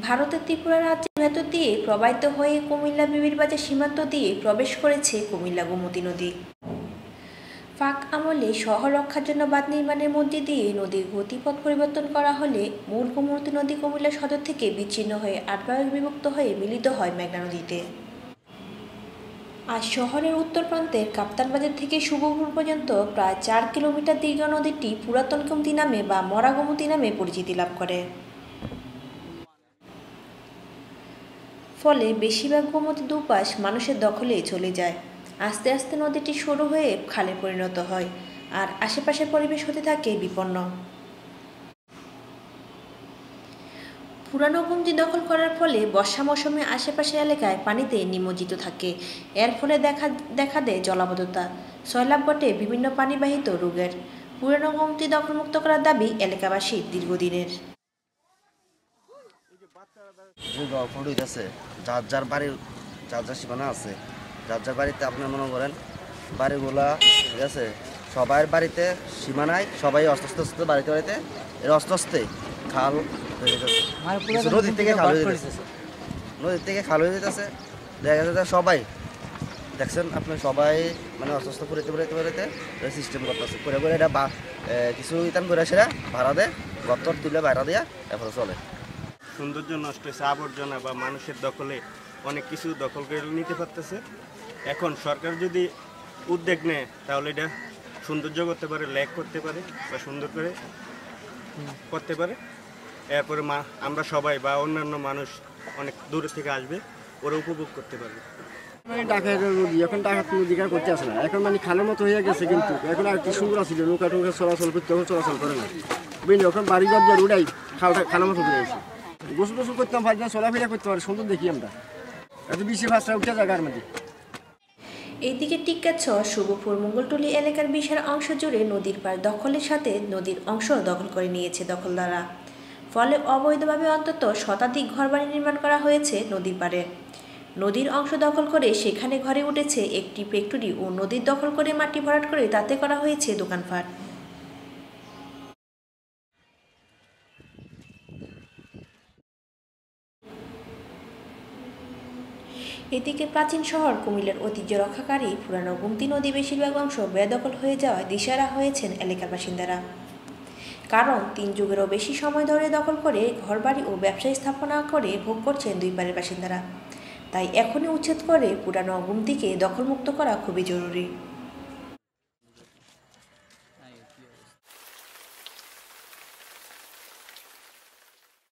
ভারতের ত্রিপুরা রাজ্যের ভেতর দিয়ে প্রবাহিত হয়ে কুমিল্লা বিবিরবাজার সীমান্ত দিয়ে প্রবেশ করেছে কুমিল্লা গোমতী নদী। পাক আমলে শহর রক্ষার জন্য বাঁধ নির্মাণের মধ্যে দিয়ে নদীর গতিপথ পরিবর্তন করা হলে মূল গোমতী নদী কুমিল্লা সদর থেকে বিচ্ছিন্ন হয়ে ৮ ভাগে বিভক্ত হয়ে মিলিত হয় মেঘনা নদীতে। আর শহরের উত্তর প্রান্তের কাপ্তান বাজার থেকে শুভপুর পর্যন্ত প্রায় ৪ কিলোমিটার দীর্ঘ নদীটি পুরাতন গোমতী নামে বা মরা গোমতী নামে পরিচিতি লাভ করে। ফলে বেশিরভাগ গোমতী দুপাশ মানুষের দখলেই চলে যায়। আস্তে আস্তে নদীটি সরু হয়ে খালে পরিণত হয় আর আশেপাশের পরিবেশ হতে থাকে বিপন্ন। পুরানো গোমতী দখল করার ফলে বর্ষা মৌসুমে আশেপাশের এলাকায় পানিতে নিমজ্জিত থাকে। এর ফলে দেখা দেয় জলাবদ্ধতা, সয়লাব ঘটে বিভিন্ন পানিবাহিত রোগের। পুরানো গোমতী দখলমুক্ত করার দাবি এলাকাবাসীর দীর্ঘদিনের। যার যার বাড়ির যার যার সীমানা আছে, যার যার বাড়িতে আপনার মনে করেন বাড়িগুলা ঠিক আছে, সবার বাড়িতে সীমানায় সবাই অস্ত আস্তে বাড়িতে বাড়িতে এর অস্তে খাল নদীর থেকে খাল হয়ে যেতেছে, নদীর থেকে খাল হয়ে যেতেছে। দেখা যাচ্ছে সবাই দেখছেন আপনার সবাই মানে অস্ত পড়িতে পড়িতে পড়িতে সিস্টেম করতেছে করে করে এটা কিছু ইতান করে সেটা ভাড়া দেয়, গত্তর তুলে ভাড়া দেওয়া এরপরে চলে। সৌন্দর্য নষ্ট হয়েছে, আবর্জনা বা মানুষের দখলে অনেক কিছু দখল করে নিতে পারতেছে। এখন সরকার যদি উদ্যোগ নেয় তাহলে এটা সৌন্দর্য করতে পারে, লেক করতে পারে বা সুন্দর করে করতে পারে। এরপরে আমরা সবাই বা অন্যান্য মানুষ অনেক দূর থেকে আসবে, ওরা উপভোগ করতে পারবে। ডাকাত নদী এখন ডাকাত নদী করতে আসে না, এখন মানে খালের মতো হয়ে গেছে, কিন্তু এখন আর কি সুন্দর আছে নৌকা টৌকা চলাচল করতে, এখন চলাচল করে না বুঝলি। এখন বাড়িঘর দিয়ে রোডাই খালের মতো করে গেছে, গোসল টোসল করতাম পারি না, চলাফেরা করতে পারি, সুন্দর দেখি আমরা এত বেশি ভাষা উঠে জায়গার মধ্যে। এইদিকে টিক্কাছড় শুভপুর মঙ্গলটুলি এলাকার বিশাল অংশ জুড়ে নদীর পাড় দখলের সাথে নদীর অংশ দখল করে নিয়েছে দখলদাররা। ফলে অবৈধভাবে অন্তত শতাধিক ঘরবাড়ি নির্মাণ করা হয়েছে নদীর পাড়ে। নদীর অংশ দখল করে সেখানে ঘরে উঠেছে একটি ফ্যাক্টরি ও নদীর দখল করে মাটি ভরাট করে তাতে করা হয়েছে দোকানপাট। এদিকে প্রাচীন শহর কুমিল্লার ঐতিহ্য রক্ষাকারী পুরানো গোমতী নদী বেশিরভাগ অংশ বেদখল হয়ে যাওয়ায় দিশেহারা হয়েছেন এলাকার বাসিন্দারা। কারণ ৩ যুগেরও বেশি সময় ধরে দখল করে ঘরবাড়ি ও ব্যবসায়ী স্থাপনা করে ভোগ করছেন দুই পাড়ের বাসিন্দারা। তাই এখনই উচ্ছেদ করে পুরানো গোমতীকে দখলমুক্ত করা খুবই জরুরি।